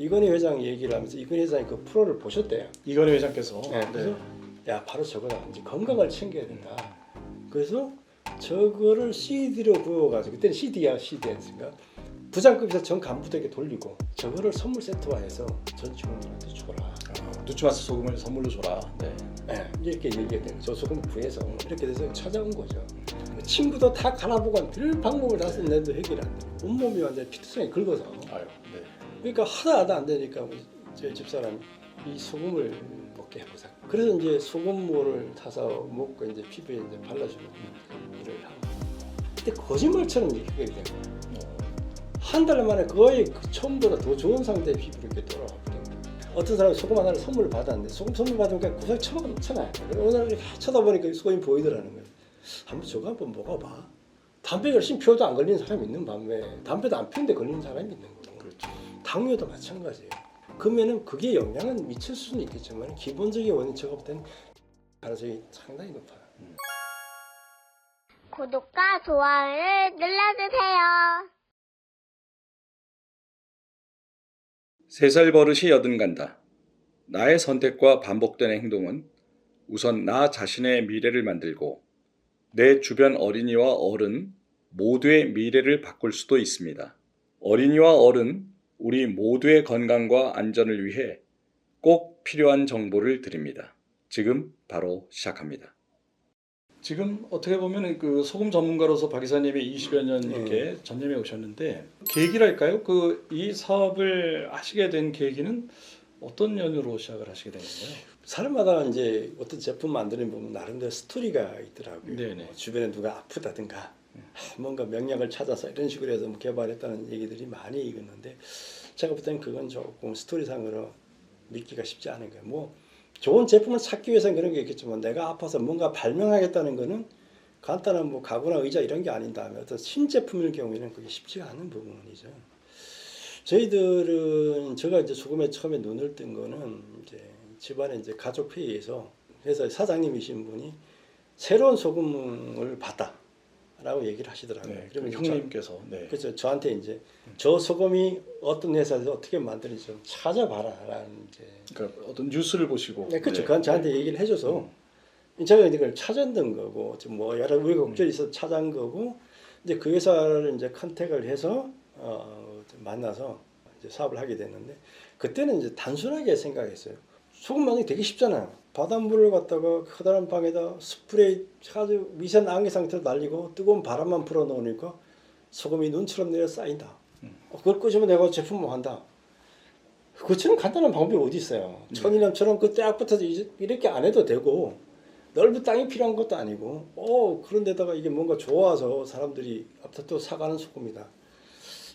이건희 회장 얘기를 하면서 이건희 회장이 그 프로를 보셨대요. 이건희 회장께서 네, 그래서 야 바로 저거다. 이제 건강을 챙겨야 된다. 그래서 저거를 CD로 부어가지고 그때는 CD였으니까 부장급에서 전 간부들에게 돌리고 저거를 선물 세트화해서 전 직원들한테 줘라. 누추마스 소금을 선물로 줘라. 네. 네, 이렇게 얘기했대요. 저 소금 구해서 이렇게 돼서 찾아온 거죠. 친구도 다 갈아보고 별 방법을 다 썼는데도 해결이 안 돼. 온몸이 완전 피투성이 긁어서. 아유, 네. 그러니까 하다 안 되니까 제 집사람이 이 소금을 먹게 해보자. 그래서 이제 소금물을 타서 먹고 이제 피부에 이제 발라주는 일을 하고. 근데 거짓말처럼 이렇게 해결이 된 거예요. 한 달 만에 거의 처음보다 더 좋은 상태의 피부로 이렇게 돌아왔거든요. 어떤 사람이 소금 하나를 선물을 받았는데 소금 선물 받으니까 구석이 처먹잖아요. 오늘 이렇게 쳐다보니까 소금이 보이더라는 거예요. 한번 저거 한번 먹어봐. 담배 열심히 피워도 안 걸리는 사람이 있는 반면에 담배도 안 피우는데 걸리는 사람이 있는 거고. 그렇죠. 당뇨도 마찬가지예요. 그러면은 그게 영향은 미칠 수는 있겠지만 기본적인 원인 제거부터는 가능성이 상당히 높아요. 구독과 좋아요를 눌러주세요. 3살 버릇이 여든 간다. 나의 선택과 반복되는 행동은 우선 나 자신의 미래를 만들고 내 주변 어린이와 어른 모두의 미래를 바꿀 수도 있습니다. 어린이와 어른 우리 모두의 건강과 안전을 위해 꼭 필요한 정보를 드립니다. 지금 바로 시작합니다. 지금 어떻게 보면 그 소금 전문가로서 박 이사님이 20여 년 이렇게 전념해 오셨는데 계기랄까요? 그 이 사업을 하시게 된 계기는 어떤 연유로 시작을 하시게 된 건가요? 사람마다 이제 어떤 제품 만드는 보면 나름대로 스토리가 있더라고요. 네네. 주변에 누가 아프다든가 뭔가 명약을 찾아서 이런 식으로 해서 개발했다는 얘기들이 많이 있는데 제가 볼 때는 그건 조금 스토리상으로 믿기가 쉽지 않은 거예요. 뭐 좋은 제품을 찾기 위해서는 그런 게 있겠지만 내가 아파서 뭔가 발명하겠다는 거는 간단한 뭐 가구나 의자 이런 게 아닌 다음에 어떤 신제품일 경우에는 그게 쉽지가 않은 부분이죠. 저희들은 제가 이제 소금에 처음에 눈을 뜬 거는 이제 집안에 이제 가족 회의에서 회사 사장님이신 분이 새로운 소금을 봤다라고 얘기를 하시더라고요. 네, 그러면 형님께서 네. 그렇죠. 저한테 이제 저 소금이 어떤 회사에서 어떻게 만드는지 좀 찾아봐라라는 이제 그러니까 어떤 뉴스를 보시고 네, 그렇죠. 네. 그건 저한테 얘기를 해줘서 제가 이걸 찾았던 거고 지금 뭐 여러 우여곡절이 있어서 찾은 거고 이제 그 회사를 이제 컨택을 해서 만나서 이제 사업을 하게 됐는데 그때는 이제 단순하게 생각했어요. 소금 만들기 되게 쉽잖아요. 바닷물을 갖다가 커다란 방에다 스프레이 아주 미세한 안개 상태로 날리고 뜨거운 바람만 불어 넣으니까 소금이 눈처럼 내려 쌓인다. 그걸 끄시면 내가 제품을 한다. 그처럼 간단한 방법이 어디 있어요. 천일염처럼 그 때부터 이렇게 안 해도 되고 넓은 땅이 필요한 것도 아니고 그런데다가 이게 뭔가 좋아서 사람들이 또 사가는 소금이다.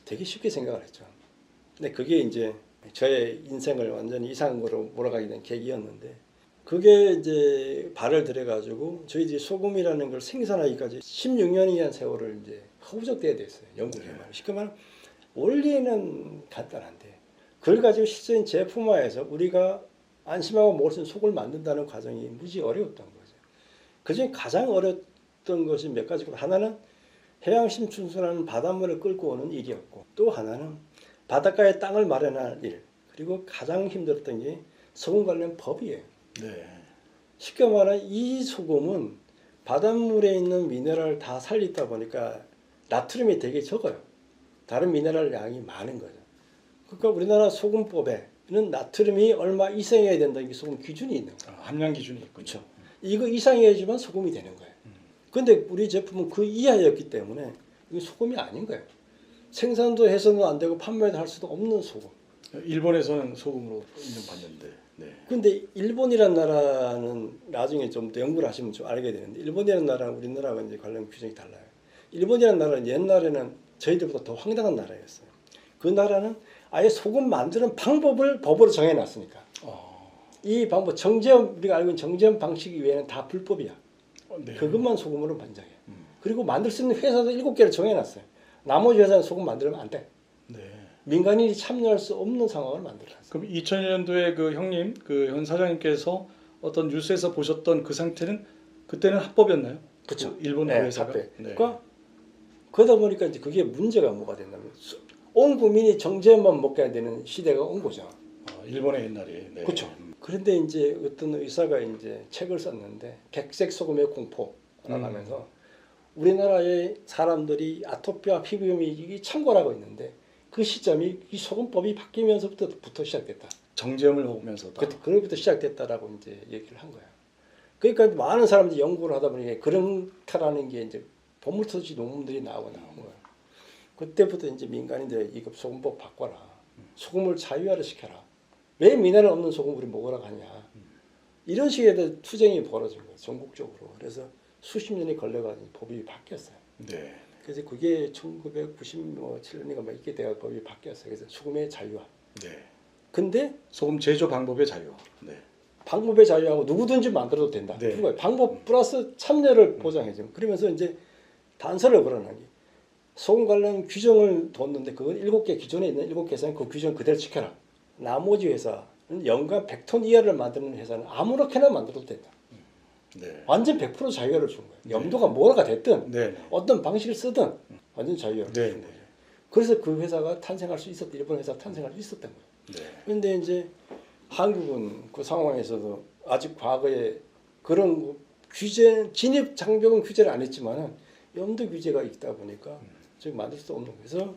되게 쉽게 생각을 했죠. 근데 그게 이제 저의 인생을 완전히 이상으로 몰아가게 된 계기였는데 그게 이제 발을 들여가지고 저희 소금이라는 걸 생산하기까지 16년이라는 세월을 이제 허우적대야 됐어요. 연구를 해봐요. 쉽게 말하면 원리는 간단한데 그걸 가지고 실제인 제품화해서 우리가 안심하고 먹을 수 있는 속을 만든다는 과정이 무지 어려웠던 거죠. 그중에 가장 어려웠던 것이 몇 가지고 하나는 해양 심층수라는 바닷물을 끌고 오는 일이었고 또 하나는 바닷가에 땅을 마련할 일 그리고 가장 힘들었던 게 소금 관련 법이에요. 네. 쉽게 말하면 이 소금은 바닷물에 있는 미네랄을 다 살리다 보니까 나트륨이 되게 적어요. 다른 미네랄 양이 많은 거죠. 그러니까 우리나라 소금법에는 나트륨이 얼마 이상이어야 된다. 이게 소금 기준이 있는 거예요. 함량 기준이 있군요. 그렇죠. 이거 이상이어야지만 소금이 되는 거예요. 근데 우리 제품은 그 이하였기 때문에 이게 소금이 아닌 거예요. 생산도 해서는 안 되고 판매도 할 수도 없는 소금. 일본에서는 소금으로 인정받는데. 네. 근데 일본이라는 나라는 나중에 좀 더 연구를 하시면 좀 알게 되는데 일본이라는 나라랑 우리나라가 이제 관련 규정이 달라요. 일본이라는 나라는 옛날에는 저희들보다 더 황당한 나라였어요. 그 나라는 아예 소금 만드는 방법을 법으로 정해놨으니까. 이 방법 우리가 알고 있는 정제염 방식 이외에는 다 불법이야. 네. 그것만 소금으로 만장해. 그리고 만들 수 있는 회사도 7개를 정해놨어요. 나머지 회사는 소금 만들면 안 돼. 네. 민간인이 참여할 수 없는 상황을 만들어놨어요. 그럼 2000년도에 그 형님, 그 현 사장님께서 어떤 뉴스에서 보셨던 그 상태는 그때는 합법이었나요? 그렇죠. 그 일본 네, 회사가. 합법. 네. 그러니까 그러다 보니까 이제 그게 문제가 뭐가 됐냐면 온 국민이 정제만 먹게 되는 시대가 온 거죠. 일본의 옛날이. 네. 그렇죠. 그런데 이제 어떤 의사가 이제 책을 썼는데 백색 소금의 공포라고 하면서 우리나라의 사람들이 아토피와 피부염이 창궐하고 있는데 그 시점이 이 소금법이 바뀌면서부터 시작됐다. 정제음을 먹으면서다. 그로부터 시작됐다라고 이제 얘기를 한 거야. 그러니까 많은 사람들이 연구를 하다 보니 그런타라는 게 이제 보물터지 논문들이 나온 거야. 그때부터 이제 민간인들 이거 소금법 바꿔라. 소금을 자유화를 시켜라. 왜 미네랄 없는 소금 우리 먹으라고 하냐. 이런 식의 투쟁이 벌어진 거예요. 전국적으로. 그래서 수십 년이 걸려가지고 법이 바뀌었어요. 네. 그래서 그게 1997년인가 뭐 이렇게 돼가 법이 바뀌었어요. 그래서 소금의 자유화. 네. 근데 소금 제조 방법의 자유. 네. 방법의 자유하고 누구든지 만들어도 된다. 네. 그거예요. 방법 플러스 참여를 보장해줘. 그러면서 이제 단서를 걸어놓은 게 소금 관련 규정을 뒀는데 그건 7개 기존에 있는 7개에서는 그 규정 그대로 지켜라. 나머지 회사는 연간 100톤 이하를 만드는 회사는 아무렇게나 만들어도 된다. 네. 완전 100% 자유화를 준 거예요. 염도가 뭐가 됐든 네. 어떤 방식을 쓰든 완전 자유화를 네. 준 거예요. 그래서 그 회사가 탄생할 수 있었던 일본 회사 탄생할 수 있었던 거예요. 네. 그런데 이제 한국은 그 상황에서도 아직 과거에 그런 규제 진입 장벽은 규제를 안 했지만은 염도 규제가 있다 보니까 지금 만들 수 없는 거예요. 그래서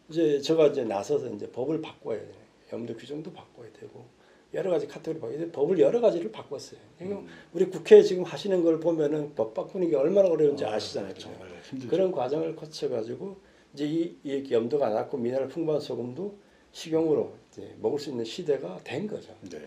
이제 제가 이제 나서서 이제 법을 바꿔야 돼요. 염도 규정도 바꿔야 되고 여러 가지 카테고리 바꿔야 돼. 법을 여러 가지를 바꿨어요. 그러니까 우리 국회 지금 하시는 걸 보면은 법 바꾸는 게 얼마나 어려운지 아시잖아요. 정말 힘들죠. 그런 과정을 거쳐 가지고 이제 이 염도가 낮고 미네랄 풍부한 소금도 식용으로 이제 먹을 수 있는 시대가 된 거죠. 네.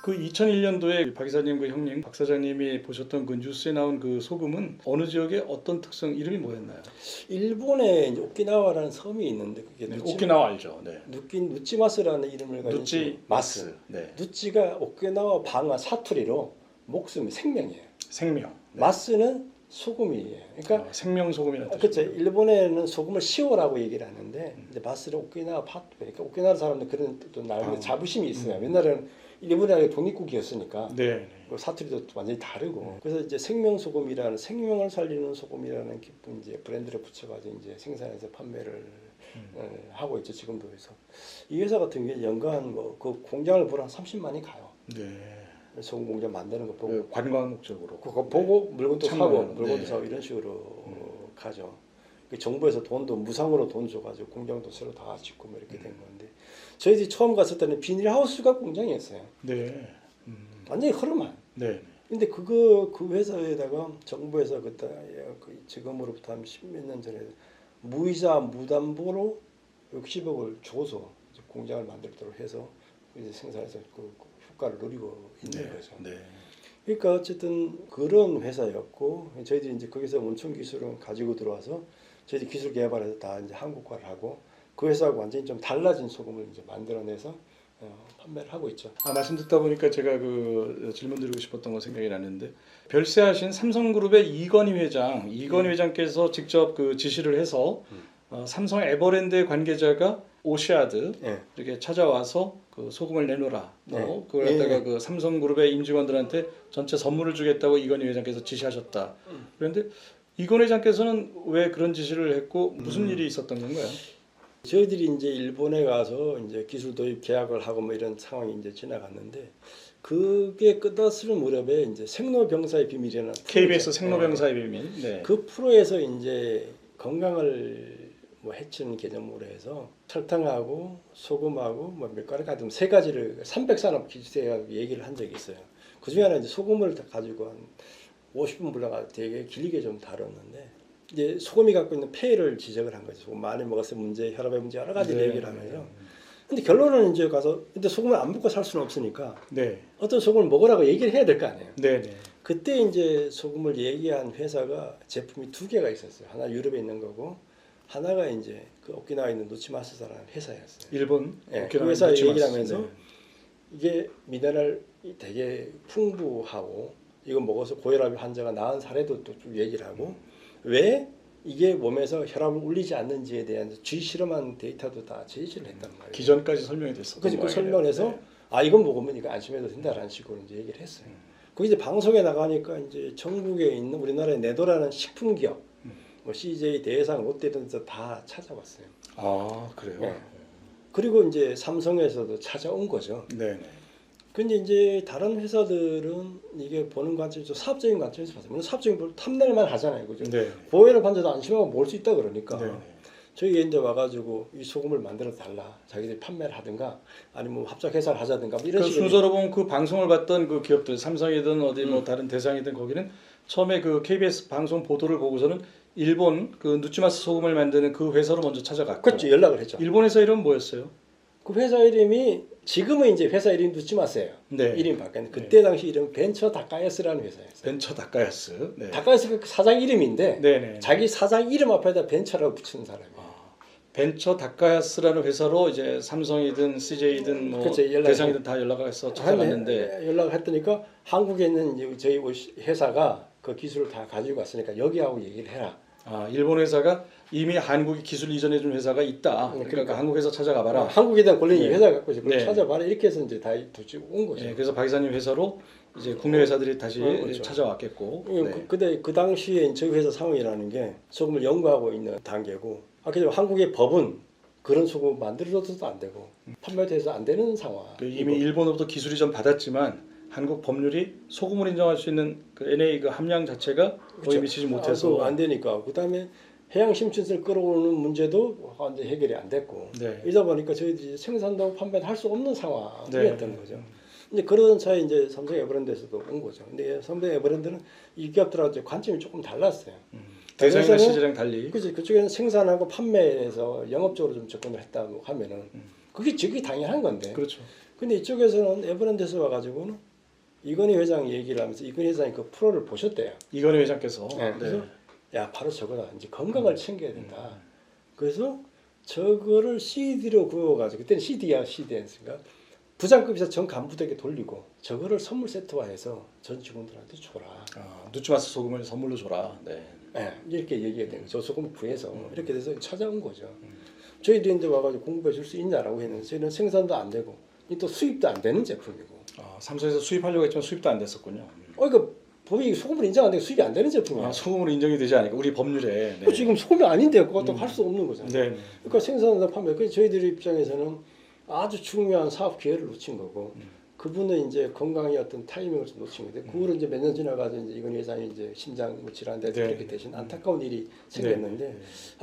그 2001년도에 박 이사님 그 형님 박 사장님이 보셨던 그 뉴스에 나온 그 소금은 어느 지역의 어떤 특성 이름이 뭐였나요? 일본에 이제 오키나와라는 섬이 있는데 그게 네, 누치, 오키나와 알죠. 네. 누찌마스라는 이름을 가진 누찌 마스. 네. 누찌가 오키나와 방아 사투리로 목숨이 생명이에요. 생명. 네. 마스는 소금이에요. 그러니까 생명 소금이라는 그렇죠. 뜻이죠. 일본에는 소금을 시오라고 얘기를 하는데 이제 마스를 오키나와 파토. 그러니까 오키나와 사람들 그런 또 나름의 자부심이 있어요. 옛날에는 일본이 독립국이었으니까 네. 그 사투리도 완전히 다르고 그래서 이제 생명 소금이라는 생명을 살리는 소금이라는 기쁜 이제 브랜드를 붙여가지고 이제 생산해서 판매를 하고 있죠. 지금도. 그래서 이 회사 같은 경우 연간 뭐 그 공장을 보러 한 30만이 가요. 네. 소금 공장 만드는 거 보고 그 관광 목적으로. 그거 보고 물건도 참고요. 사고 물건도 네. 사고 이런 식으로 가죠. 그 정부에서 돈도 무상으로 돈 줘가지고 공장도 새로 다 짓고 뭐 이렇게 된 건데 저희들이 처음 갔을 때는 비닐하우스가 공장이었어요. 네. 완전히 허름한. 네. 근데 그 회사에다가 정부에서 그때 지금으로부터 한 10몇 년 전에 무이자 무담보로 60억을 줘서 이제 공장을 만들도록 해서 이제 생산해서 그 효과를 누리고 있는 거죠. 네. 그러니까 어쨌든 그런 회사였고 저희들이 이제 거기서 원천 기술을 가지고 들어와서 저희들이 기술 개발해서 다 이제 한국화를 하고 그 회사하고 완전히 좀 달라진 소금을 이제 만들어내서 판매를 하고 있죠. 말씀 듣다 보니까 제가 그 질문 드리고 싶었던 거 생각이 났는데 별세하신 삼성그룹의 이건희 회장께서 직접 그 지시를 해서 삼성 에버랜드의 관계자가 오시아드 이렇게 찾아와서 그 소금을 내놓으라. 그걸 갖다가 그 삼성그룹의 임직원들한테 전체 선물을 주겠다고 이건희 회장께서 지시하셨다. 그런데 이건희 회장께서는 왜 그런 지시를 했고 무슨 일이 있었던 건가요? 저희들이 이제 일본에 가서 이제 기술 도입 계약을 하고 뭐 이런 상황이 이제 지나갔는데 그게 끝났을 무렵에 이제 생로병사의 비밀이라는 KBS 생로병사의 비밀. 네. 그 프로에서 이제 건강을 뭐 해치는 개념으로 해서 설탕하고 소금하고 뭐 밀가루 같은 세 가지를 300산업 기술에 얘기를 한 적이 있어요. 그 중에 하나 이제 소금을 가지고 한 50분 불러가 되게 길게 좀 다뤘는데 이제 소금이 갖고 있는 폐해를 지적을 한 거죠. 소금 많이 먹었을 문제, 혈압의 문제 여러 가지 얘기를 하면서. 근데 결론은 이제 가서 근데 소금을 안 먹고 살 수는 없으니까 어떤 소금을 먹으라고 얘기를 해야 될 거 아니에요. 그때 이제 소금을 얘기한 회사가 제품이 두 개가 있었어요. 하나 유럽에 있는 거고 하나가 이제 그 오키나와에 있는 노치마스사라는 회사였어요. 일본 그 회사 얘기를 하면서 이게 미네랄이 되게 풍부하고 이거 먹어서 고혈압 환자가 나은 사례도 또 쭉 얘기를 하고 왜 이게 몸에서 혈압을 울리지 않는지에 대한 쥐실험한 데이터도 다 제시를 했단 말이에요. 기존까지 설명이 됐었던 거예요. 그 설명해서 이건 먹으면 이거 안심해도 된다라는 식으로 이제 얘기를 했어요. 그 이제 방송에 나가니까 이제 전국에 있는 우리나라의 네도라는 식품 기업 뭐 CJ, 대상, 롯데 이런 데서 다 찾아왔어요. 아 그래요? 네. 그리고 이제 삼성에서도 찾아온 거죠. 네네. 근데 이제 다른 회사들은 이게 보는 관점이 좀 사업적인 관점에서 봤어요. 물론 사업적인 걸 탐낼만 하잖아요, 그죠? 네. 보호를 반대도 안심하고 모을 수 있다 그러니까. 네. 저희가 이제 와가지고 이 소금을 만들어 달라, 자기들이 판매를 하든가 아니면 뭐 합작 회사를 하자든가 뭐 이런 그 식으로. 순서로 보면 그 방송을 봤던 그 기업들 삼성이든 어디 뭐 다른 대상이든 거기는 처음에 그 KBS 방송 보도를 보고서는 일본 그 누치마스 소금을 만드는 그 회사로 먼저 찾아갔고. 그렇죠, 연락을 했죠. 일본 회사 이름 뭐였어요? 그 회사 이름이 지금은 이제 회사 이름 누치마스예요. 네. 이름이 바뀌었는데 그때 당시 이름 벤처 다카야스라는 회사였어요. 벤처 다카야스. 네. 다카야스가 그 사장 이름인데 네네. 자기 사장 이름 앞에다 벤처라고 붙이는 사람이에요. 벤처 다카야스라는 회사로 이제 삼성이든 CJ든 뭐 그렇죠, 연락이- 대상이든 다 연락해서 찾아갔는데 연락을 했더니까 한국에 있는 이제 저희 회사가 그 기술을 다 가지고 왔으니까 여기하고 얘기를 해라. 아 일본 회사가 이미 한국에 기술 이전해 준 회사가 있다. 그러니까 그러니까. 그 한국 회사 찾아가 봐라. 한국에 대한 권리 네. 회사 갖고 있어. 그걸 네. 찾아봐라. 이렇게 해서 이제 다 온 거죠. 예, 그래서 박 이사님 회사로 이제 국내 회사들이 다시 그렇죠. 찾아왔겠고. 네. 근데 그 당시에 저희 회사 상황이라는 게 소금을 연구하고 있는 단계고, 그래서 한국의 법은 그런 소금 만들어줘도 안 되고 판매도 해서 안 되는 상황. 그 이미 일본으로부터 기술 이전 받았지만 한국 법률이 소금을 인정할 수 있는 그 NA 그 함량 자체가 거의 미치지 못해서 안 되니까. 그다음에 해양 심층수를 끌어오는 문제도 완전 해결이 안 됐고. 네. 이러다 보니까 저희들이 생산도 판매도 할 수 없는 상황이었던 네. 거죠. 이제 그런 차에 이제 삼성 에버랜드에서도 온 거죠. 근데 삼성 에버랜드는 이 기업들하고 이제 관점이 조금 달랐어요. 대상이나 그래서는- CJ랑 달리. 그치, 그쪽에는 생산하고 판매에서 영업적으로 좀 접근을 했다고 하면은 그게 즉이 당연한 건데. 그렇죠. 근데 이쪽에서는 에버랜드에서 와가지고는 이건희 회장 얘기를 하면서 이건희 회장이 그 프로를 보셨대요. 이건희 회장께서 네, 그래서 야 바로 저거다. 이제 건강을 챙겨야 된다. 그래서 저거를 CD로 구워가지고 그때는 CD야 CD였으니까 부장급에서 전 간부들에게 돌리고 저거를 선물 세트화해서 전 직원들한테 줘라. 누치마스 소금을 선물로 줘라. 네. 네, 이렇게 얘기가 된 거죠. 저 소금 구해서 이렇게 돼서 찾아온 거죠. 저희들이 이제 와가지고 공급해 줄 수 있냐라고 했는데 저희는 생산도 안 되고 또 수입도 안 되는 제품이고. 삼성에서 수입하려고 했지만 수입도 안 됐었군요. 그러니까 법이 소금을 인정 안 되고 수입이 안 되는 제품이야. 소금으로 인정이 되지 않으니까 우리 법률에. 네. 지금 소금이 아닌데 그것도 할 수 없는 거잖아요. 네. 그러니까 생산하다 판매. 그래서 저희들 입장에서는 아주 중요한 사업 기회를 놓친 거고 그분은 이제 건강의 어떤 타이밍을 좀 놓친 건데 그거를 이제 몇 년 지나가서 이제 이건 회장이 이제 심장 질환에 네. 그렇게 대신 안타까운 일이 생겼는데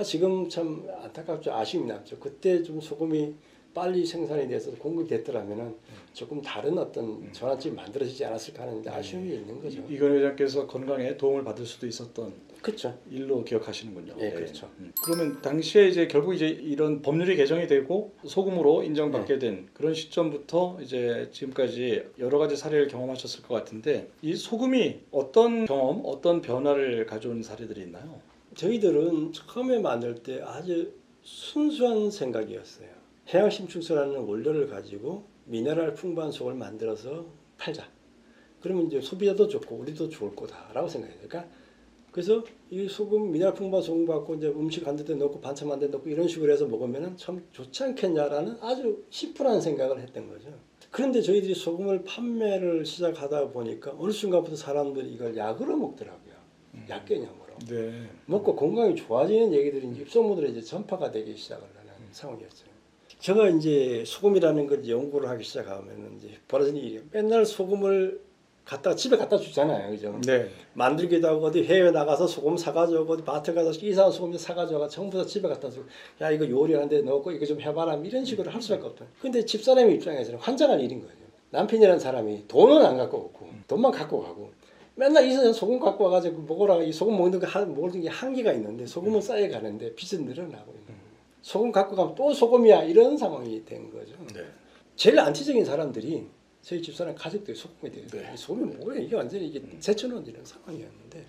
지금 참 안타깝죠. 아쉬움이 남죠. 그때 좀 소금이 빨리 생산이 돼서 공급됐더라면은 조금 다른 어떤 전환점이 만들어지지 않았을까 하는 아쉬움이 있는 거죠. 이건희 회장께서 건강에 도움을 받을 수도 있었던 그렇죠. 일로 기억하시는군요. 예, 그렇죠. 그러면 당시에 이제 결국 이제 이런 법률이 개정이 되고 소금으로 인정받게 된 그런 시점부터 이제 지금까지 여러 가지 사례를 경험하셨을 것 같은데 이 소금이 어떤 경험, 어떤 변화를 가져온 사례들이 있나요? 저희들은 처음에 만들 때 아주 순수한 생각이었어요. 해양 심층수라는 원료를 가지고 미네랄 풍부한 속을 만들어서 팔자. 그러면 이제 소비자도 좋고 우리도 좋을 거다라고 생각해요. 그러니까 그래서 이 소금 미네랄 풍부한 소금 갖고 이제 음식 한 데 넣고 반찬 한 데 넣고 이런 식으로 해서 먹으면은 참 좋지 않겠냐라는 아주 심플한 생각을 했던 거죠. 그런데 저희들이 소금을 판매를 시작하다 보니까 어느 순간부터 사람들이 이걸 약으로 먹더라고요. 약 개념으로. 네. 먹고 건강이 좋아지는 얘기들이 이제 입소문으로 이제 전파가 되기 시작을 하는 상황이었어요. 제가 이제 소금이라는 걸 연구를 하기 시작하면 이제 벌어지는 일이 맨날 소금을 갖다가 집에 갖다 주잖아요, 그죠? 네. 만들기도 하고 어디 해외 나가서 소금 사가지고 어디 마트 가서 이상한 소금 사가지고 전부 다 집에 갖다 주고 야 이거 요리하는데 넣고 이거 좀 해봐라 이런 식으로 할 수밖에 없다. 근데 집사람 입장에서는 환장할 일인 거죠. 남편이라는 사람이 돈은 안 갖고 오고 돈만 갖고 가고 맨날 이서 소금 갖고 와가지고 먹으라. 이 소금 먹는 게 한계가 있는데 소금은 쌓여가는데 빚은 늘어나고 있는 거예요. 소금 갖고 가면 또 소금이야 이런 상황이 된 거죠. 네. 제일 안티적인 사람들이 저희 집사람 가족들이 소금에 대해서 네. 소금이 뭐야 이게 완전히 이게 제쳐놓은 이런 상황이었는데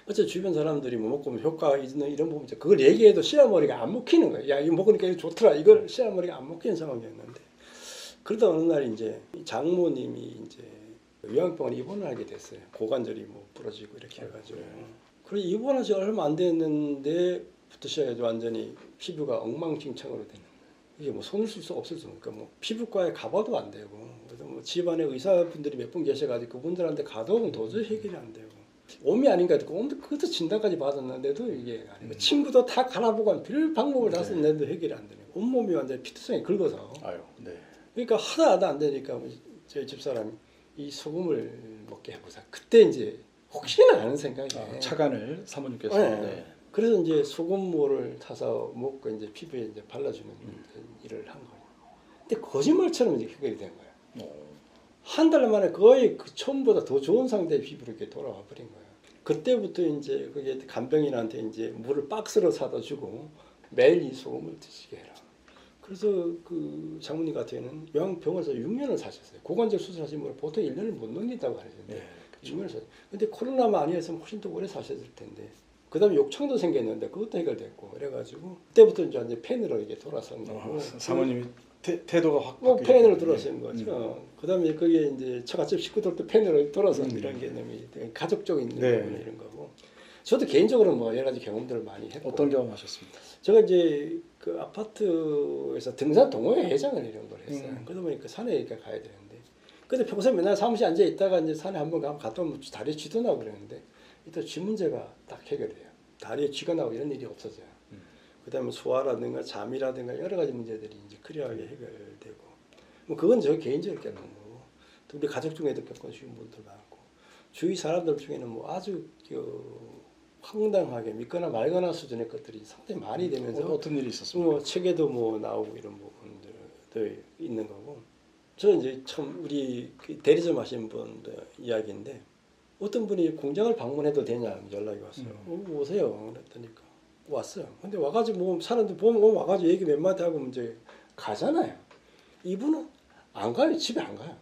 어째 주변 사람들이 뭐 먹고 효과가 있는 이런 부분 그걸 얘기해도 씨앗머리가 안 먹히는 거예요. 야 이거 먹으니까 이거 좋더라. 이걸 씨앗머리가 안 먹히는 상황이었는데 그러다 어느 날 이제 장모님이 이제 요양병원에 입원을 하게 됐어요. 고관절이 뭐 부러지고 이렇게 해가지고 그래 입원한 지 얼마 안 됐는데부터 시작해서 완전히 피부가 엉망진창으로 되는 거예요. 이게 뭐 손을 쓸 수 없을 수 없으니까 뭐 피부과에 가봐도 안 되고 그래서 뭐 집안에 의사분들이 몇 분 계셔가지고 그분들한테 가도 도저히 해결이 안 되고 옴이 아닌가 했고 옴도 그것도 진단까지 받았는데도 이게 아니고 친구도 다 갈아보고 별 방법을 다 썼는데도 해결이 안 되네. 온몸이 완전 피투성이 긁어서. 아유, 네. 그러니까 하다 안 되니까 저희 집사람이 이 소금을 먹게 해보자. 그때 이제 혹시나 하는 생각에 차간을 사모님께서 네. 네. 그래서 이제 소금물을 타서 먹고 이제 피부에 이제 발라주는 일을 한 거예요. 근데 거짓말처럼 이제 해결이 된 거예요. 한 달 만에 거의 그 처음보다 더 좋은 상태의 피부로 이렇게 돌아와 버린 거예요. 그때부터 이제 그게 간병인한테 이제 물을 박스로 사다 주고 매일 이 소금을 드시게 해라. 그래서 그 장모님 같은 경우는 요양병원에서 6년을 사셨어요. 고관절 수술하신 분은 보통 1년을 못 넘긴다고 하는데 네, 6년을 사셨어요. 근데 코로나만 아니었으면 훨씬 더 오래 사셨을 텐데 그다음에 욕창도 생겼는데 그것도 해결됐고 그래가지고 그때부터 이제 펜으로 이게 돌아선 거고 사모님이 태도가 확 뭐 바뀌었군요. 펜으로 돌아선 거죠. 그다음에 그게 이제 처갓집 식구들도 펜으로 돌아선 이런 개념이 되게 가족적인 네. 부분이 이런 거고. 저도 개인적으로 뭐 여러 가지 경험들을 많이 했고. 어떤 경험하셨습니까? 제가 이제 그 아파트에서 등산 동호회 회장을 이런 걸 했어요. 그러다 보니까 산에 이렇게 가야 되는데. 근데 평소에 맨날 사무실 앉아 있다가 이제 산에 한번 가면 갔다 오면 다리에 쥐도 나고 그랬는데 이때 쥐 문제가 딱 해결돼요. 다리에 쥐가 나고 이런 일이 없어져요. 그다음에 소화라든가 잠이라든가 여러 가지 문제들이 이제 클리어하게 해결되고. 뭐 그건 저 개인적으로 겪은 거고. 또 우리 가족 중에도 겪으신 분들 많고. 주위 사람들 중에는 뭐 아주 황당하게 믿거나 말거나 수준의 것들이 상당히 많이 되면서 어떤 일이 있었습니까? 뭐 책에도 뭐 나오고 이런 부분들도 있는 거고. 저 이제 참 우리 그 대리점 하신 분들 이야기인데 어떤 분이 공장을 방문해도 되냐 연락이 왔어요. 오세요. 그랬더니까 왔어요. 근데 와가지고 뭐 사람들 보면 와가지고 얘기 몇 마디 하고 이제 가잖아요. 이분은 안 가요. 집에 안 가요.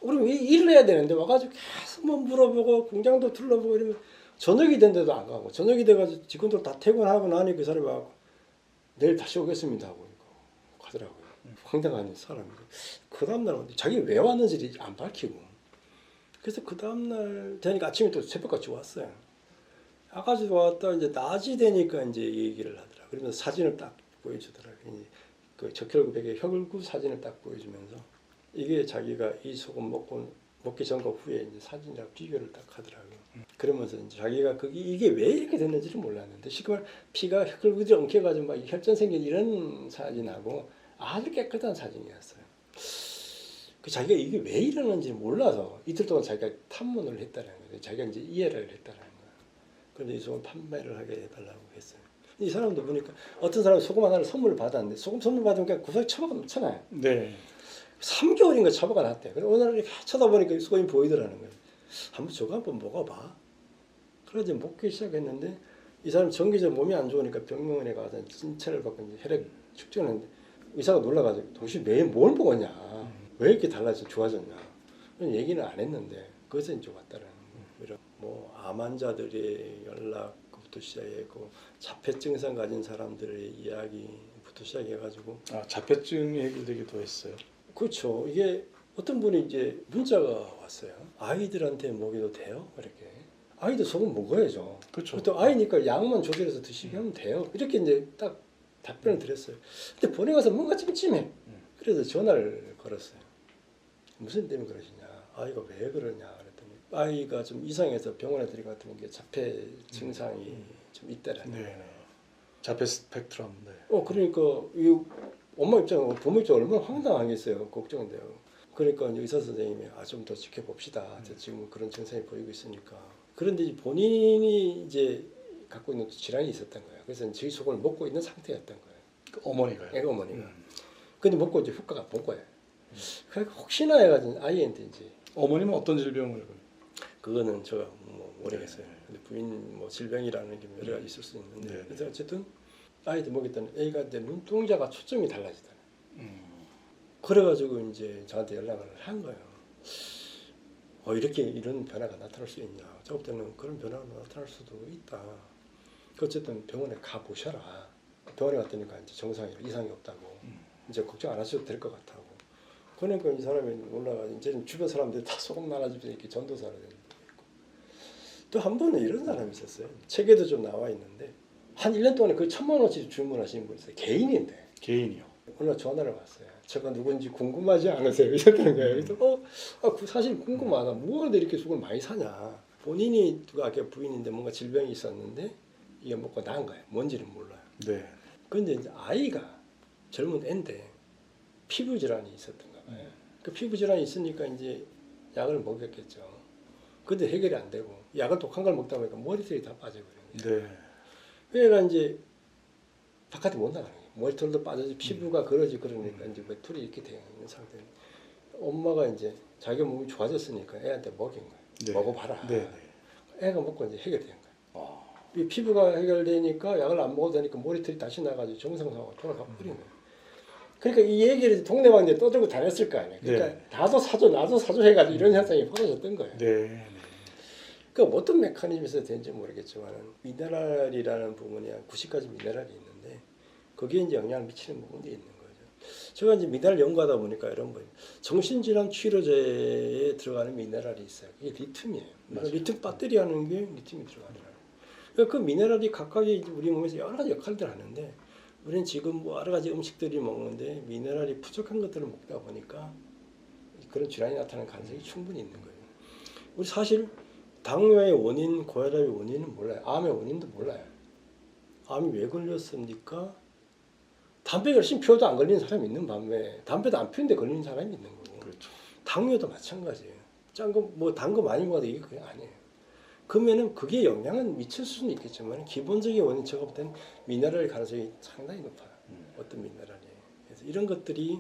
우리 일을 해야 되는데 와가지고 계속 뭐 물어보고 공장도 둘러보고 이러면 저녁이 된데도 안 가고 저녁이 돼가지고 직원들 다 퇴근하고 나니 그 사람이 와고 내일 다시 오겠습니다 하고 가더라고요. 황당한 사람이고 그 다음날 자기 왜 왔는지 안 밝히고 그래서 그 다음날 되니까 아침에 또 새벽같이 왔어요. 와가지고 왔다 이제 낮이 되니까 이제 얘기를 하더라. 그러면서 사진을 딱 보여주더라. 그 적혈구백의 혈구 사진을 딱 보여주면서 이게 자기가 이 소금 먹기 전과 후에 이제 사진이랑 비교를 딱 하더라고요. 그러면서 이제 자기가 이게 왜 이렇게 됐는지를 몰랐는데 시커먼 피가 혈구들이 엉켜가지고 막 혈전 생긴 이런 사진하고 아주 깨끗한 사진이었어요. 그 자기가 이게 왜 이러는지 몰라서 이틀 동안 자기가 탐문을 했다는 거예요. 자기가 이제 이해를 했다는 거예요. 그런데 이 소금 판매를 하게 해달라고 했어요. 이 사람도 보니까 어떤 사람이 소금 하나를 선물을 받았는데 소금 선물 받으면 그냥 구석에 처박아 놓잖아요. 네. 3개월인가 처박아 놨대요. 그래서 오늘 이렇게 쳐다보니까 소금이 보이더라는 거예요. 한번 저거 한번 먹어봐. 그래서 이제 먹기 시작했는데 이 사람 정기적으로 몸이 안 좋으니까 병원에 가서 진찰을 받고 이제 혈액 측정을 했는데 의사가 놀라가지고 당신 매일 뭘 먹었냐? 왜 이렇게 달라져 좋아졌냐? 그런 얘기는 안 했는데 그것은 이제 왔다라는 거예요. 뭐 암 환자들의 연락부터 시작했고 자폐 증상 가진 사람들의 이야기부터 시작해가지고 자폐증이 해결되기도 했어요. 그렇죠. 이게 어떤 분이 이제 문자가 왔어요. 아이들한테 먹여도 돼요? 이렇게. 아이들 소금 먹어야죠. 그렇죠. 또 아이니까 양만 조절해서 드시게 하면 돼요. 이렇게 이제 딱 답변을 드렸어요. 근데 보내 가서 뭔가 찜찜해. 그래서 전화를 걸었어요. 무슨 때문에 그러시냐? 아이가 왜 그러냐? 그랬더니 아이가 좀 이상해서 병원에 들어갔더니 게 자폐 증상이 좀 있다라는 거예요. 네. 자폐 스펙트럼. 네. 그러니까 이 엄마 입장, 부모 입장 얼마나 황당하겠어요. 걱정돼요. 그러니까 의사 선생님이 좀 더 지켜봅시다. 지금 그런 증상이 보이고 있으니까. 그런데 본인이 이제 갖고 있는 질환이 있었던 거예요. 그래서 저희 소금을 먹고 있는 상태였던 거예요. 그 어머니가요. 애가 어머니가. 근데 먹고 이제 효과가 본 거예요. 그러니까 혹시나 해가지고 아이한테 이제 어머님은 어떤 질병을? 그거는 제가 뭐 모르겠어요. 근데 부인 뭐 질병이라는 게 여러 가지 있을 수 있는데 네. 그래서 어쨌든 아이들 먹였더니 애가 이제 눈동자가 초점이 달라지더라. 그래가지고 이제 저한테 연락을 한 거예요. 이렇게 이런 변화가 나타날 수 있냐? 저 때는 그런 변화가 나타날 수도 있다. 어쨌든 병원에 가 보셔라. 병원에 갔더니까 이제 정상이 이상이 없다고. 이제 걱정 안 하셔도 될 것 같다고. 그러니까 이 사람이 올라가서 이제는 주변 사람들이 다 소금 나눠주면서 이렇게 전도사를 되고 또 한 번은 이런 사람이 있었어요. 책에도 좀 나와 있는데 한 1년 동안에 거의 1,000만 원씩 주문하시는 분이 있어요. 개인인데. 개인이요. 어느 날 전화를 왔어요. 제가 누군지 궁금하지 않으세요? 이랬다는 거예요. 그래서 사실 궁금하다. 뭐하는데 이렇게 소금을 많이 사냐? 본인이 그 아까 부인인데 뭔가 질병이 있었는데 이게 먹고 나은 거예요. 뭔지는 몰라요. 네. 근데 이제 아이가 젊은 애인데 피부 질환이 있었던가 봐요. 그 피부 질환이 있으니까 이제 약을 먹였겠죠. 근데 해결이 안 되고 약을 독한 걸 먹다 보니까 머리털이 다 빠져버린 거예요. 네. 얘가 이제 바깥에 못 나가는 거예요. 머리털도 빠져서 피부가 그러지 그러니까 이제 머리털이 이렇게 되어 있는 상태인데 엄마가 이제 자기 몸이 좋아졌으니까 애한테 먹인 거예요. 네. 먹어봐라. 네. 애가 먹고 이제 해결된 거예요. 아. 이 피부가 해결되니까 약을 안 먹어도 되니까 머리털이 다시 나가지고 정상화가 돌아가 버린 거예요. 그러니까 이 얘기를 동네방네 떠들고 다녔을 거 아니에요. 그러니까 네. 나도 사줘 해가지고 이런 현상이 벌어졌던 거예요. 네. 그러니까 어떤 메커니즘에서 되는지 모르겠지만 미네랄이라는 부분이 한 90가지 미네랄이 있는데 거기에 이제 영향을 미치는 부분이 있는 거죠. 제가 이제 미네랄 연구하다 보니까 이런 거예요. 정신질환 치료제에 들어가는 미네랄이 있어요. 그게 리튬이에요. 그러니까 리튬 배터리 하는 게 리튬이 들어가더라고요. 그러니까 그 미네랄이 각각이 우리 몸에서 여러 가지 역할들을 하는데 우리는 지금 뭐 여러 가지 음식들이 먹는데 미네랄이 부족한 것들을 먹다 보니까 그런 질환이 나타나는 가능성이 충분히 있는 거예요. 우리 사실 당뇨의 원인, 고혈압의 원인은 몰라요. 암의 원인도 몰라요. 암이 왜 걸렸습니까? 담배 열심히 피워도 안 걸리는 사람이 있는 반면에 담배도 안 피우는데 걸리는 사람이 있는 거고. 그렇죠. 당뇨도 마찬가지예요. 짠 거 뭐 단 거 많이 먹어도 이게 그게 아니에요. 그러면은 그게 영향은 미칠 수는 있겠지만 기본적인 원인 제가 볼 때는 미네랄 가능성이 상당히 높아요. 어떤 미네랄이. 그래서 이런 것들이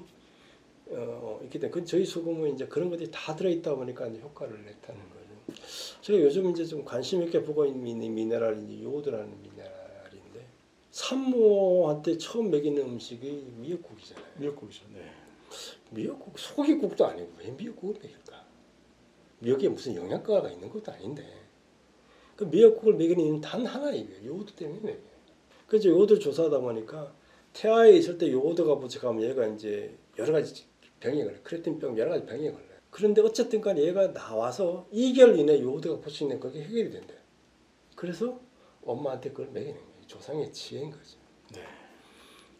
있기 때문에 그 저희 소금은 이제 그런 것들이 다 들어있다 보니까 이제 효과를 냈다는 거죠. 제가 요즘 이제 좀 관심 있게 보고 있는 미네랄이 이제 요오드라는 미네랄인데 산모한테 처음 먹이는 음식이 미역국이잖아요. 미역국이죠. 네. 미역국 소고기국도 아니고 왜 미역국을 먹일까? 미역에 무슨 영양가가 있는 것도 아닌데 그 미역국을 먹이는 이유는 단 하나예요. 요오드 때문에 먹여요. 그래서 요오드를 조사하다 보니까 태아에 있을 때 요오드가 부족하면 얘가 이제 여러 가지 병에 걸려요. 크레틴병 여러 가지 병에 걸려요. 그런데 어쨌든 간에 얘가 나와서 2개월 이내 요오드가 부족되면 그게 해결이 된대요. 그래서 엄마한테 그걸 먹이는 거예요. 조상의 지혜인 거죠. 네.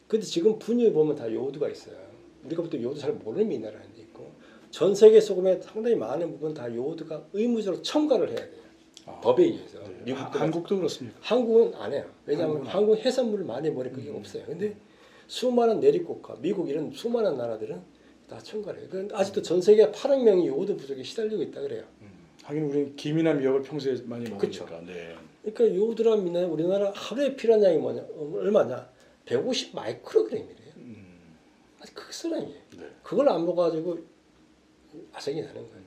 근데 지금 분유에 보면 다 요오드가 있어요. 우리가 보통 요오드 잘 모르는 미네랄이 있고 전 세계 소금의 상당히 많은 부분 다 요오드가 의무적으로 첨가를 해야 돼요. 법에 의해서. 네. 미국도 한국도 그렇습니까? 한국은 안 해요. 왜냐하면 한국은 한국 해산물을 많이 먹으니 그게 없어요. 근데 수많은 내륙국가, 미국 이런 수많은 나라들은 다 첨가를 해요. 그런데 아직도 전 세계 8억 명이 요오드 부족에 시달리고 있다 그래요. 하긴 우리는 김이나 미역을 평소에 많이 그쵸. 먹으니까. 네. 그러니까 요오드라는 미네랄 우리나라 하루에 필요한 양이 뭐냐? 얼마냐? 150 마이크로그램이래요. 아주 극소량이에요. 네. 그걸 안 먹어가지고 아생이 나는 거예요.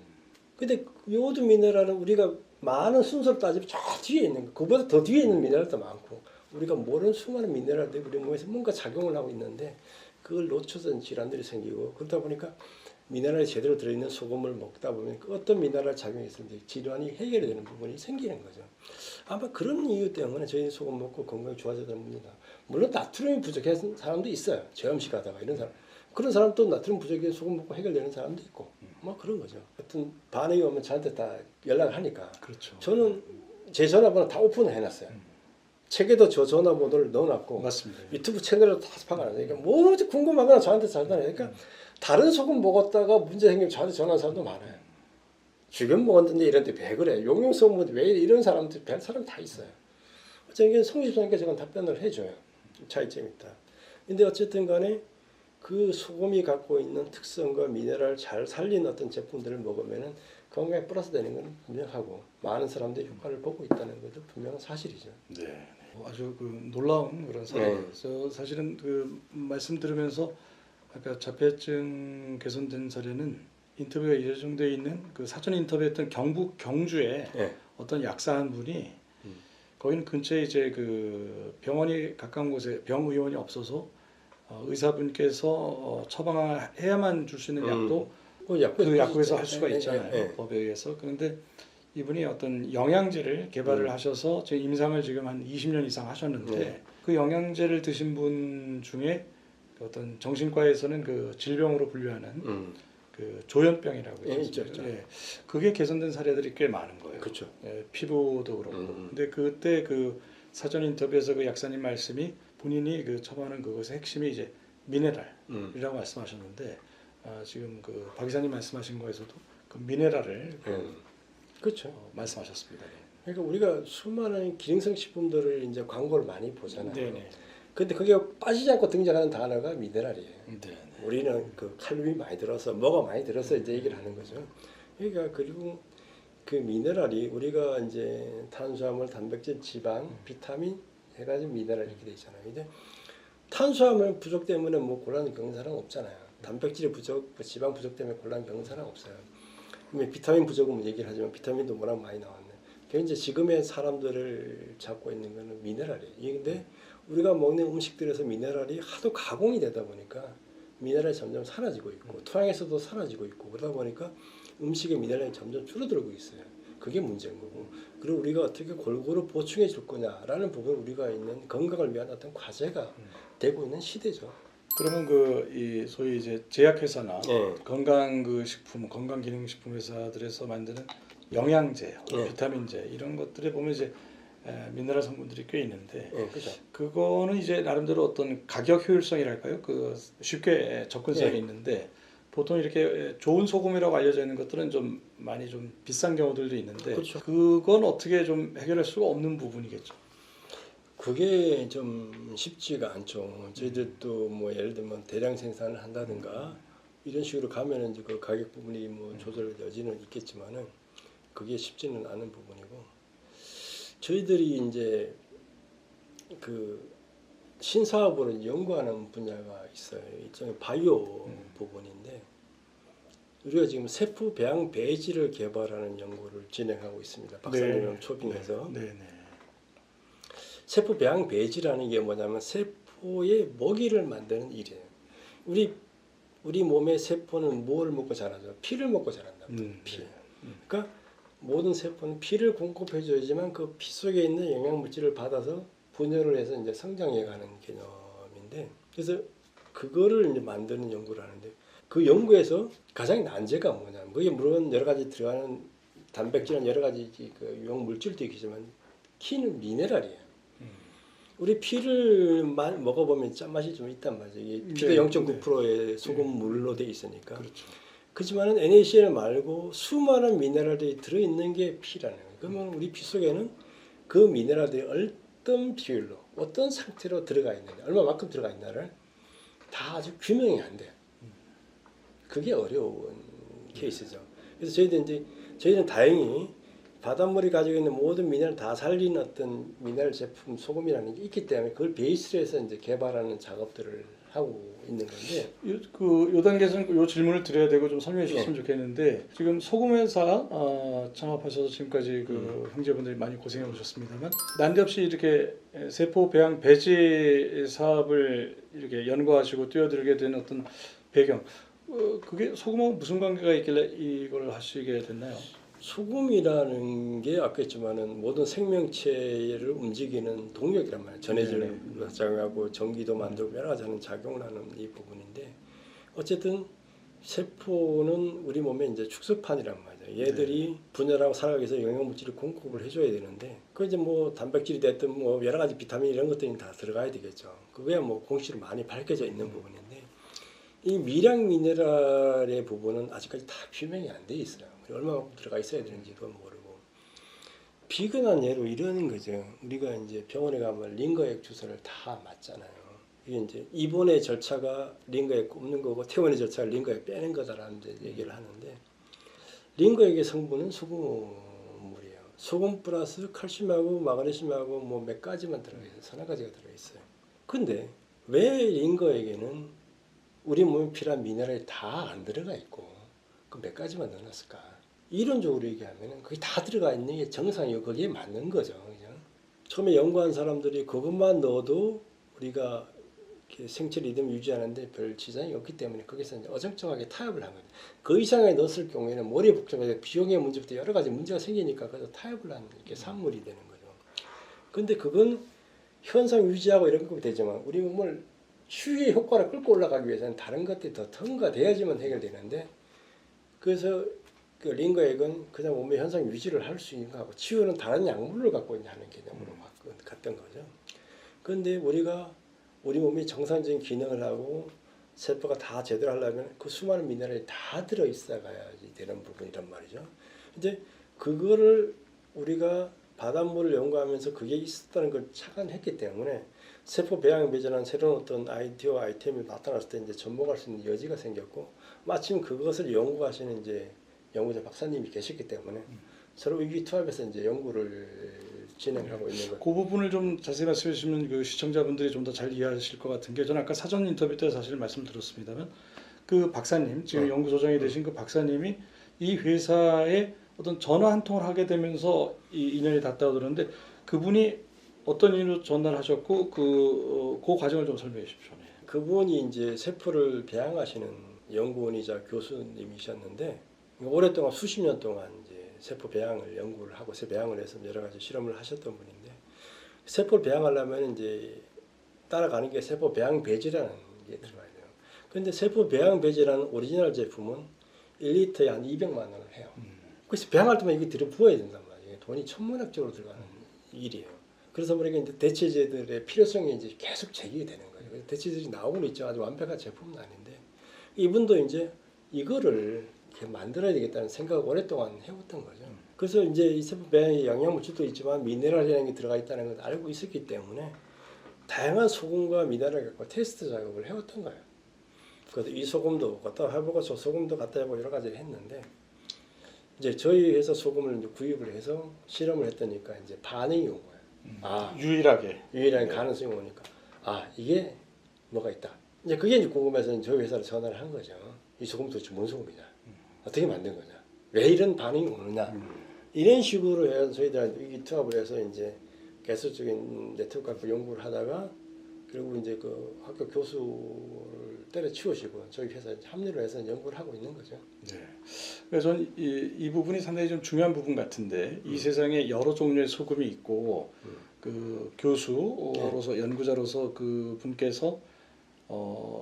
근데 요오드 미네랄은 우리가 많은 순서를 따지면 저 뒤에 있는 거, 그보다 더 뒤에 있는 미네랄도 많고 우리가 모르는 수많은 미네랄들이 우리 몸에서 뭔가 작용을 하고 있는데 그걸 놓쳐서 질환들이 생기고 그러다 보니까 미네랄이 제대로 들어있는 소금을 먹다 보면 어떤 미네랄 작용이 있으면 질환이 해결이 되는 부분이 생기는 거죠. 아마 그런 이유 때문에 저희 소금 먹고 건강이 좋아졌다는 분이다. 물론 나트륨이 부족한 사람도 있어요. 저염식 하다가 이런 사람. 그런 사람도 나트륨 부족에 소금 먹고 해결되는 사람도 있고 뭐 그런 거죠. 하여튼 반응이 오면 저한테 다 연락을 하니까 그렇죠. 저는 제 전화번호 다 오픈을 해놨어요. 책에도 저 전화번호를 넣어놨고 맞습니다. 유튜브 채널에도 다 스파가나요. 그러니까 뭐든지 궁금하거나 저한테 전화해요. 그러니까 다른 소금 먹었다가 문제 생기면 저한테 전화하는 사람도 많아요. 죽연 먹었는데 이런데 왜 그래? 용용소금 왜 이런 사람들 별 사람 다 있어요. 어쨌든 성집사니까 제가 답변을 해줘요. 차이점이 있다. 근데 어쨌든 간에 그 소금이 갖고 있는 특성과 미네랄을 잘 살린 어떤 제품들을 먹으면은 건강에 플러스 되는 건 분명하고 많은 사람들이 효과를 보고 있다는 것도 분명한 사실이죠. 네. 아주 그 놀라운 그런 사례예요. 저 사실은 그 말씀 들으면서 아까 자폐증 개선된 사례는 인터뷰가 예정되어 있는 그 사전 인터뷰했던 경북 경주에 네. 어떤 약사한 분이 거기는 근처에 이제 그 병원이 가까운 곳에 병의원이 없어서 의사분께서 처방해야만 줄 수 있는 약도 그 약국에서 할 수가 있잖아요. 법에 의해서. 그런데 이분이 어떤 영양제를 개발을 하셔서 제 임상을 지금 한 20년 이상 하셨는데 그 영양제를 드신 분 중에 그 어떤 정신과에서는 그 질병으로 분류하는 그 조현병이라고 있죠. 예, 그게 개선된 사례들이 꽤 많은 거예요. 그렇죠. 예, 피부도 그렇고. 근데 그때 그 사전 인터뷰에서 그 약사님 말씀이 본인이 그 처방하는 그것의 핵심이 이제 미네랄이라고 말씀하셨는데 지금 그 박 기사님 말씀하신 거에서도 그 미네랄을 그렇죠. 말씀하셨습니다. 그러니까 우리가 수많은 기능성 식품들을 이제 광고를 많이 보잖아요. 네네. 근데 그게 빠지지 않고 등장하는 단어가 미네랄이에요. 네. 우리는 그 칼륨이 많이 들어서 뭐가 많이 들어서 이제 얘기를 하는 거죠. 그러니까 그리고 그 미네랄이 우리가 이제 탄수화물, 단백질, 지방, 비타민 해가지고 미네랄 이렇게 돼 있잖아요. 근데 탄수화물 부족 때문에 뭐 곤란 겪는 사람 없잖아요. 단백질 부족, 지방 부족 때문에 곤란 겪는 사람 없어요. 그러면 비타민 부족은 얘기를 하지만 비타민도 워낙 많이 나왔네. 그게 이제 지금의 사람들을 잡고 있는 거는 미네랄이에요. 근데 우리가 먹는 음식들에서 미네랄이 하도 가공이 되다 보니까 미네랄이 점점 사라지고 있고 토양에서도 사라지고 있고 그러다 보니까 음식의 미네랄이 점점 줄어들고 있어요. 그게 문제인 거고. 그리고 우리가 어떻게 골고루 보충해 줄 거냐라는 부분 우리가 있는 건강을 위한 어떤 과제가 되고 있는 시대죠. 그러면 그 이 소위 이제 제약회사나 네. 건강 그 식품, 건강 기능 식품 회사들에서 만드는 영양제, 네. 비타민제 이런 것들에 보면 이제 미네랄 성분들이 꽤 있는데 그렇죠. 그거는 이제 나름대로 어떤 가격 효율성이랄까요? 그 쉽게 접근성이 네. 있는데 보통 이렇게 좋은 소금이라고 알려져 있는 것들은 좀 많이 좀 비싼 경우들도 있는데 그렇죠. 그건 어떻게 좀 해결할 수가 없는 부분이겠죠. 그게 좀 쉽지가 않죠. 저희들도 뭐 예를 들면 대량 생산을 한다든가 이런 식으로 가면은 이제 그 가격 부분이 뭐 조절 여지는 있겠지만은 그게 쉽지는 않은 부분이고 저희들이 이제 그 신사업으로 연구하는 분야가 있어요. 일종의 바이오 부분인데 우리가 지금 세포 배양 배지를 개발하는 연구를 진행하고 있습니다. 박사님을 초빙해서. 네네. 세포 배양 배지라는 게 뭐냐면 세포의 먹이를 만드는 일이에요. 우리 몸의 세포는 뭘 먹고 자라죠? 피를 먹고 자란다. 피. 그러니까 모든 세포는 피를 공급해줘야지만 그 피 속에 있는 영양물질을 받아서 분열을 해서 이제 성장해가는 개념인데, 그래서 그거를 이제 만드는 연구를 하는데 그 연구에서 가장 난제가 뭐냐면 그게 물론 여러 가지 들어가는 단백질은 여러 가지 그 유용 물질도 있겠지만 키는 미네랄이에요. 우리 피를 먹어보면 짠맛이 좀 있단 말이죠. 이게 피가 네, 0.9%의 소금물로 돼 있으니까. 그렇죠. 그렇지만은 NaCl 말고 수많은 미네랄들이 들어있는 게 피라는 거예요. 그러면 우리 피 속에는 그 미네랄들이 어떤 비율로, 어떤 상태로 들어가 있느냐, 얼마만큼 들어가 있냐를 다 아주 규명이 안 돼요. 그게 어려운 케이스죠. 그래서 저희는 다행히 바닷물이 가지고 있는 모든 미네랄을 다 살리는 어떤 미네랄 제품 소금이라는 게 있기 때문에 그걸 베이스로 해서 이제 개발하는 작업들을 하고 있는 건데 요 단계에서는 요 질문을 드려야 되고 좀 설명해 주셨으면 좋겠는데 지금 소금 회사 창업하셔서 지금까지 그 형제분들이 많이 고생해 오셨습니다만 난데없이 이렇게 세포 배양 배지 사업을 이렇게 연구하시고 뛰어들게 된 어떤 배경 그게 소금하고 무슨 관계가 있길래 이걸 하시게 됐나요? 소금이라는 게 아까 했지만은 모든 생명체를 움직이는 동력이란 말이에요. 전해질 작용하고 전기도 만들고 여러 가지 하는 작용을 하는 이 부분인데 어쨌든 세포는 우리 몸의 이제 축소판이란 말이에요. 얘들이 분열하고 살아가기 위해서 영양물질을 공급을 해줘야 되는데 그 이제 뭐 단백질이 됐든 뭐 여러 가지 비타민 이런 것들이 다 들어가야 되겠죠. 그거야 뭐 공식으로 많이 밝혀져 있는 부분인데 이 미량 미네랄의 부분은 아직까지 다 규명이 안 돼 있어요. 얼마만큼 들어가 있어야 되는지도 모르고 비근한 예로 이러는 거죠. 우리가 이제 병원에 가면 링거액 주사를 다 맞잖아요. 이게 이제 입원의 절차가 링거액 꼽는 거고 퇴원의 절차가 링거액 빼는 거다라는 얘기를 하는데 링거액의 성분은 소금물이에요. 소금 플러스 칼슘하고 마그네슘하고 뭐 몇 가지만 들어가 있어요. 서너 가지가 들어 있어요. 근데 왜 링거액에는 우리 몸에 필요한 미네랄이 다 안 들어가 있고 그 몇 가지만 넣어놨을까? 이론적으로 얘기하면 그게 다 들어가 있는 게 정상이고 거기에 맞는 거죠. 그죠? 처음에 연구한 사람들이 그것만 넣어도 우리가 이렇게 생체 리듬 유지하는데 별 지장이 없기 때문에 거기서 이제 어정쩡하게 타협을 한 거죠. 그 이상에 넣었을 경우에는 머리에 복잡해서 비용의 문제부터 여러 가지 문제가 생기니까 그래서 타협을 하는 이렇게 산물이 되는 거죠. 근데 그건 현상 유지하고 이런 거 되지만 우리 몸을 치유의 효과를 끌고 올라가기 위해서는 다른 것들이 더 통과돼야지만 해결되는데 그래서 그 링거액은 그냥 몸의 현상 유지를 할 수 있는 거하고 치유는 다른 약물을 갖고 있는 하는 개념으로 갔던 거죠. 그런데 우리가 우리 몸이 정상적인 기능을 하고 세포가 다 제대로 하려면 그 수많은 미네랄이 다 들어 있어야지 되는 부분이란 말이죠. 이제 그거를 우리가 바닷물을 연구하면서 그게 있었다는 걸 착안했기 때문에 세포 배양 배제라는 새로운 어떤 아이디어 아이템이 나타났을 때 이제 접목할 수 있는 여지가 생겼고 마침 그것을 연구하시는 이제 연구자 박사님이 계셨기 때문에 서로 의기투합해서 이제 연구를 진행하고 있는 거죠. 그 부분을 좀 자세히 말씀해 주시면 그 시청자분들이 좀 더 잘 이해하실 것 같은 게 저는 아까 사전 인터뷰 때 사실 말씀을 드렸습니다만 그 박사님 지금 연구소장이 되신 그 박사님이 이 회사에 어떤 전화 한 통을 하게 되면서 이 인연이 닿다고 들었는데 그분이 어떤 이유로 전화를 하셨고 그 과정을 좀 설명해 주십시오. 네. 그분이 이제 세포를 배양하시는 연구원이자 교수님이셨는데 오랫동안 수십 년 동안 이제 세포 배양을 연구를 하고 세포 배양을 해서 여러 가지 실험을 하셨던 분인데 세포를 배양하려면 이제 따라가는 게 세포 배양 배지라는 게 들어가야 돼요. 그런데 세포 배양 배지라는 오리지널 제품은 1리터에 한 200만 원을 해요. 그래서 배양할 때만 이게 들어 부어야 된단 말이에요. 돈이 천문학적으로 들어가는 일이에요. 그래서 보니까 이제 대체제들의 필요성이 이제 계속 제기가 되는 거예요. 그래서 대체제들이 나오고는 있죠. 아주 완벽한 제품은 아닌데 이분도 이제 이거를 이렇게 만들어야 되겠다는 생각을 오랫동안 해왔던 거죠. 그래서 이제 이 세포 배양에 영양물질도 있지만 미네랄이라는 게 들어가 있다는 걸 알고 있었기 때문에 다양한 소금과 미네랄을 갖고 테스트 작업을 해왔던 거예요. 그래서 이 소금도 갖다 해보고 저 소금도 갖다 해보고 여러 가지를 했는데 이제 저희 회사 소금을 이제 구입을 해서 실험을 했더니까 이제 반응이 온 거예요. 유일하게 유일한 가능성이 오니까 이게 뭐가 있다. 이제 그게 이제 궁금해서 저희 회사로 전화를 한 거죠. 이 소금 도대체 뭔 소금이냐? 어떻게 만든 거냐? 왜 이런 반응이 오느냐? 이런 식으로 해서 저희들한테 의기투합을 해서 이제 계속적인 네트워크 갖고 연구를 하다가 그리고 이제 그 학교 교수를 때려치우시고 저희 회사에 합류를 해서 연구를 하고 있는 거죠. 네. 그래서 저는 이 부분이 상당히 좀 중요한 부분 같은데 이 세상에 여러 종류의 소금이 있고 그 교수로서 연구자로서 그 분께서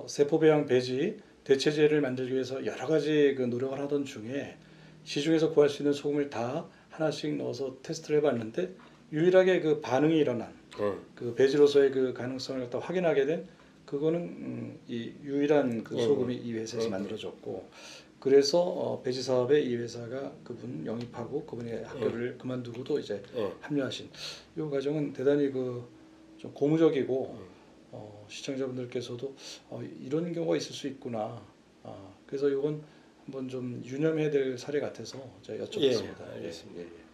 세포 배양 배지 대체제를 만들기 위해서 여러 가지 그 노력을 하던 중에 시중에서 구할 수 있는 소금을 다 하나씩 넣어서 테스트를 해봤는데 유일하게 그 반응이 일어난 그 배지로서의 그 가능성을 갖다 확인하게 된 그거는 이 유일한 그 소금이 이 회사에서 만들어졌고 그래서 배지 사업에 이 회사가 그분 영입하고 그분의 학교를 그만두고도 이제 합류하신 이 과정은 대단히 그 좀 고무적이고 시청자분들께서도 이런 경우가 있을 수 있구나. 그래서 이건 한번 좀 유념해야 될 사례 같아서 제가 여쭤봤습니다. 알겠습니다. 예.